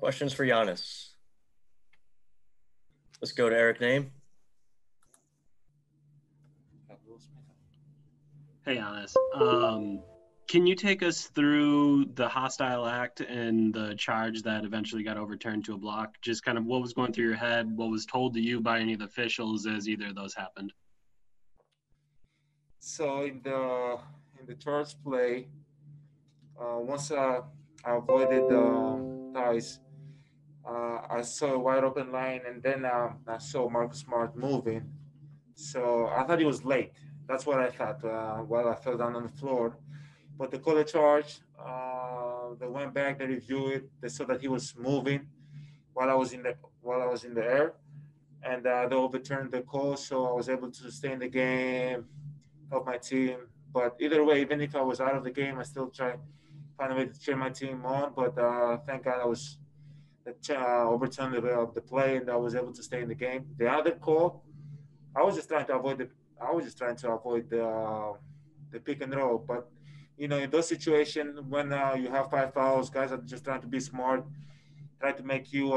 Questions for Giannis. Let's go to Eric Name. Hey, Giannis. Can you take us through the hostile act and the charge that eventually got overturned to a block? Just kind of what was going through your head, what was told to you by any of the officials as either of those happened? So in the charge play, once I avoided the ties, I saw a wide open line, and then I saw Marcus Smart moving. So I thought he was late. That's what I thought while I fell down on the floor. But they called a charge. They went back, they reviewed it. They saw that he was moving while I was in the air, and they overturned the call. So I was able to stay in the game, help my team. But either way, even if I was out of the game, I still try find a way to cheer my team on. But thank God I was overturned the play, and I was able to stay in the game. The other call, I was just trying to avoid the pick and roll. But in those situations when you have 5 fouls, guys are just trying to be smart, try to make you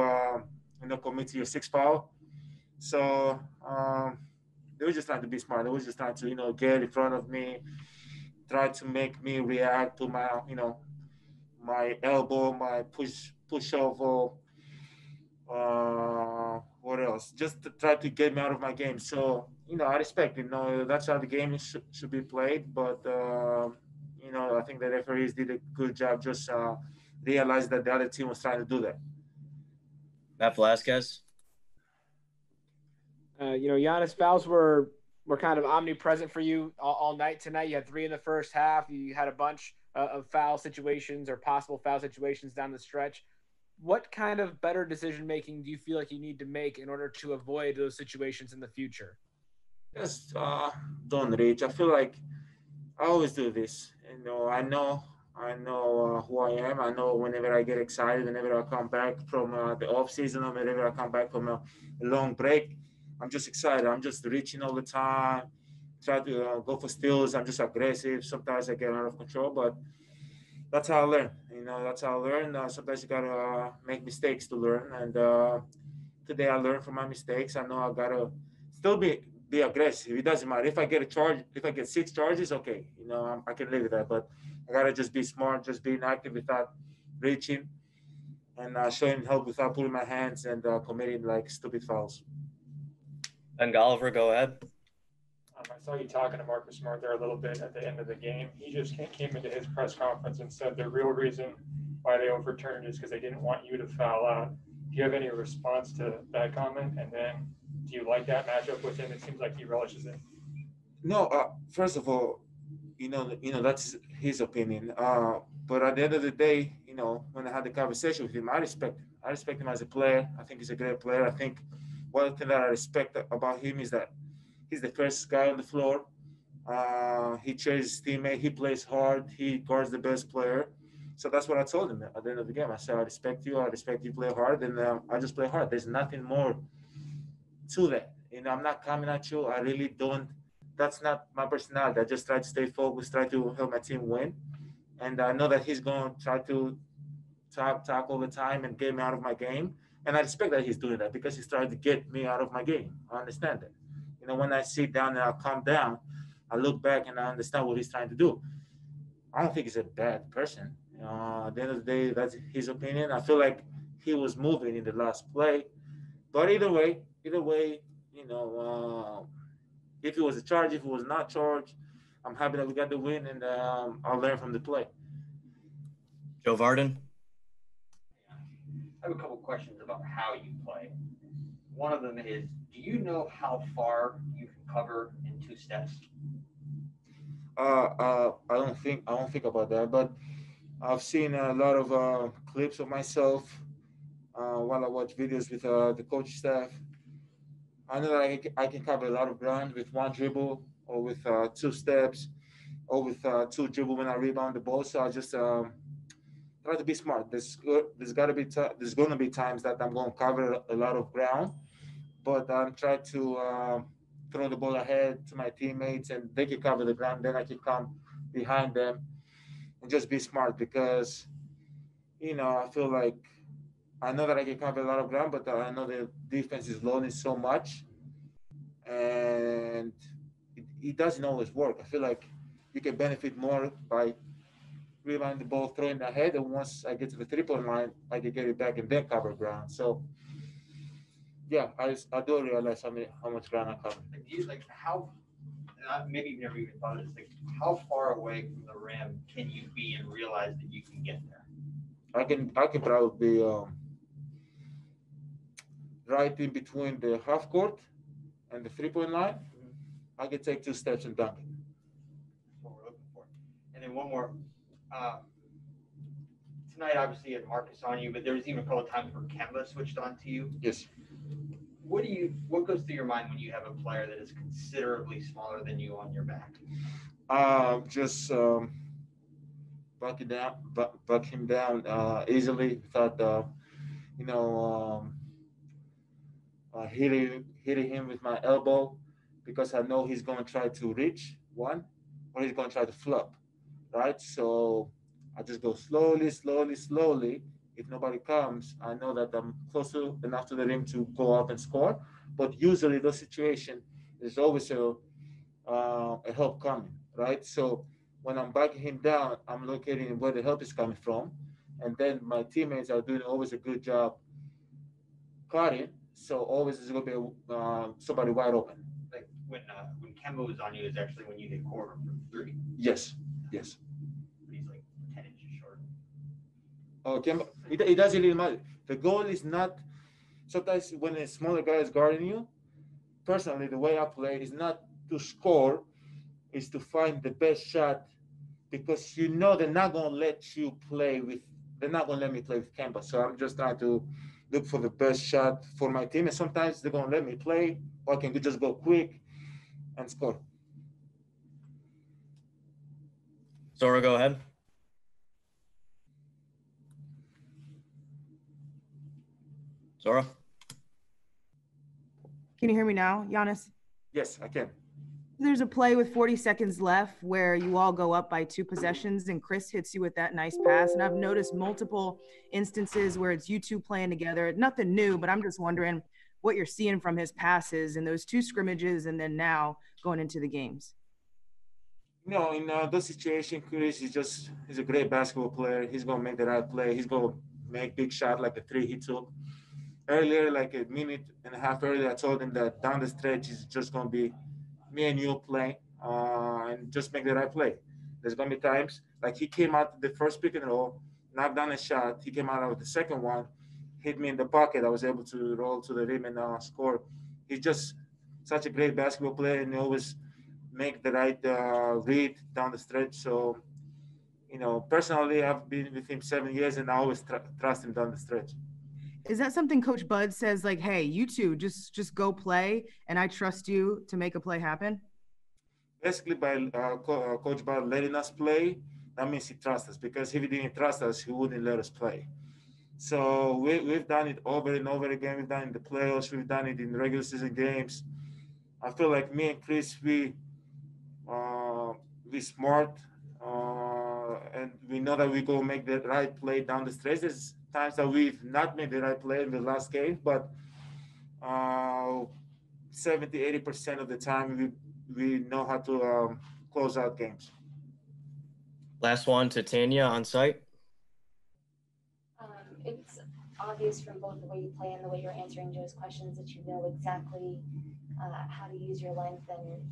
commit to your sixth foul. So they were just trying to be smart. They were just trying to get in front of me, try to make me react to my elbow, my push over. What else? Just to try to get me out of my game. So I respect it. That's how the game should be played. But I think the referees did a good job. Just realized that the other team was trying to do that. Matt Velasquez. Giannis, fouls were kind of omnipresent for you all night tonight. You had 3 in the first half. You had a bunch of foul situations or possible foul situations down the stretch. What kind of better decision-making do you feel like you need to make in order to avoid those situations in the future? Just don't reach. I feel like I always do this. I know who I am. I know whenever I get excited, whenever I come back from the off season, or whenever I come back from a long break, I'm just excited. I'm just reaching all the time. Try to go for steals. I'm just aggressive. Sometimes I get out of control, but that's how I learn. That's how I learn. Sometimes you gotta make mistakes to learn. And today I learned from my mistakes. I know I gotta still be aggressive. It doesn't matter if I get a charge. If I get 6 charges, okay. I can live with that. But I gotta just be smart, just being active without reaching, and showing help without putting my hands and committing like stupid fouls. Ben Golliver, go ahead. I saw you talking to Marcus Smart there a little bit at the end of the game. He just came into his press conference and said the real reason why they overturned is because they didn't want you to foul out. Do you have any response to that comment? And then do you like that matchup with him? It seems like he relishes it. No, first of all, that's his opinion. But at the end of the day, when I had the conversation with him, I respect him as a player. I think he's a great player. I think one thing that I respect about him is that he's the first guy on the floor. He chases his teammate. He plays hard. He guards the best player. So that's what I told him at the end of the game. I said, I respect you. I respect you play hard. And I just play hard. There's nothing more to that. I'm not coming at you. I really don't. That's not my personality. I just try to stay focused, try to help my team win. And I know that he's going to try to talk all the time and get me out of my game. And I respect that he's doing that because he's trying to get me out of my game. I understand that. When I sit down and I calm down, I look back and I understand what he's trying to do. I don't think he's a bad person. At the end of the day, that's his opinion. I feel like he was moving in the last play. But either way, if it was a charge, if it was not charged, I'm happy that we got the win, and I'll learn from the play. Joe Varden. I have a couple questions about how you play. One of them is, do you know how far you can cover in 2 steps? I don't think about that, but I've seen a lot of clips of myself while I watch videos with the coach staff. I know that I can cover a lot of ground with 1 dribble, or with 2 steps, or with 2 dribble when I rebound the ball. So I just try to be smart. There's going to be times that I'm going to cover a lot of ground, but I'm trying to throw the ball ahead to my teammates, and they can cover the ground. Then I can come behind them and just be smart because, I feel like I know that I can cover a lot of ground, but I know the defense is loading so much, and it doesn't always work. I feel like you can benefit more by rebounding the ball, throwing it ahead, and once I get to the 3-point line, I can get it back and then cover ground. So yeah, I do realize how much ground I cover. Like, do you like how? Maybe you've never even thought of this. Like, how far away from the rim can you be and realize that you can get there? I can probably be right in between the half court and the 3-point line. I can take 2 steps and dunk it. That's what we're looking for. And then one more. Tonight, obviously, you had Marcus on you, but there was even a couple of times where Kemba switched on to you. Yes. What goes through your mind when you have a player that is considerably smaller than you on your back? Just buck him down easily without hitting him with my elbow, because I know he's going to try to reach one, or he's going to try to flop, right? So I just go slowly, slowly, slowly. If nobody comes, I know that I'm close enough to the rim to go up and score. But usually, those situations, there's always a help coming, right? So when I'm backing him down, I'm locating where the help is coming from, and then my teammates are doing always a good job cutting. So always is going to be somebody wide open. Like when Kemba was on you, is actually when you hit corner from 3. Yes, yes. He's like 10 inches short. Okay, it doesn't really matter. The goal is not. Sometimes when a smaller guy is guarding you, personally, the way I play is not to score, is to find the best shot, because you know they're not gonna let you play with. They're not gonna let me play with Kemba. So I'm just trying to look for the best shot for my team, and sometimes they're gonna let me play, or I can just go quick and score. Zora, go ahead. Zora? Can you hear me now, Giannis? Yes, I can. There's a play with 40 seconds left where you all go up by 2 possessions and Chris hits you with that nice pass. And I've noticed multiple instances where it's you two playing together. Nothing new, but I'm just wondering what you're seeing from his passes in those 2 scrimmages and then now going into the games. In those situations, Chris he's a great basketball player. He's gonna make the right play. He's gonna make big shot like the 3 he took earlier, like a minute and a half earlier. I told him that down the stretch is just gonna be me and you playing, and just make the right play. There's gonna be times like he came out the first pick and roll, knocked down a shot. He came out of the second one, hit me in the pocket. I was able to roll to the rim and score. He's just such a great basketball player, and he always make the right read down the stretch. So, personally, I've been with him 7 years, and I always trust him down the stretch. Is that something Coach Bud says like, hey, you two just go play and I trust you to make a play happen? Basically, by Coach Bud letting us play, that means he trusts us, because if he didn't trust us, he wouldn't let us play. So we've done it over and over again. We've done it in the playoffs. We've done it in regular season games. I feel like me and Chris, we smart, and we know that we go make the right play down the stretch. There's times that we've not made the right play in the last game, but 70-80% of the time we know how to close out games. Last one to Tanya on site. It's obvious from both the way you play and the way you're answering Joe's questions that you know exactly how to use your length and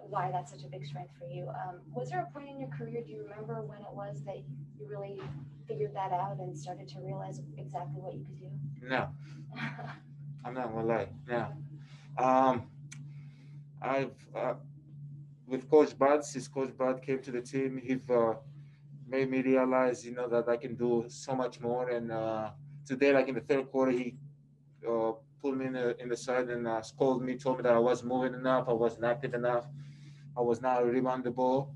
why that's such a big strength for you. Was there a point in your career, do you remember when it was that you really figured that out and started to realize exactly what you could do? No, I'm not gonna lie. No, I've with Coach Bud, since Coach Bud came to the team, he made me realize, that I can do so much more. And today, like in the third quarter, he pulled me in the side and scolded me, told me that I wasn't moving enough, I wasn't active enough, I was not rebounding the ball,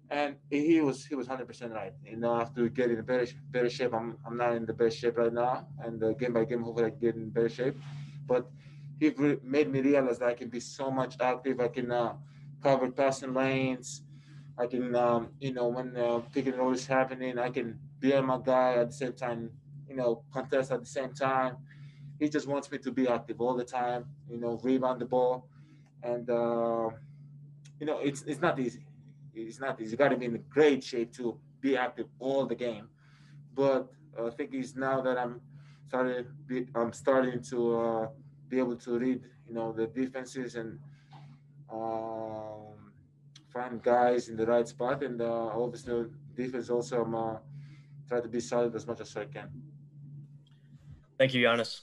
and he was 100% right. I have to get in a better shape. I'm not in the best shape right now, and game by game, hopefully I get in better shape. But he made me realize that I can be so much active. I can cover passing lanes. I can, when pick and roll is happening, I can be on my guy at the same time, contest at the same time. He just wants me to be active all the time, rebound the ball. And, it's not easy. It's not easy. You got to be in great shape to be active all the game. But I think it's now that I'm starting to be able to read, the defenses and find guys in the right spot. And obviously, defense also, I'm trying to be solid as much as I can. Thank you, Giannis.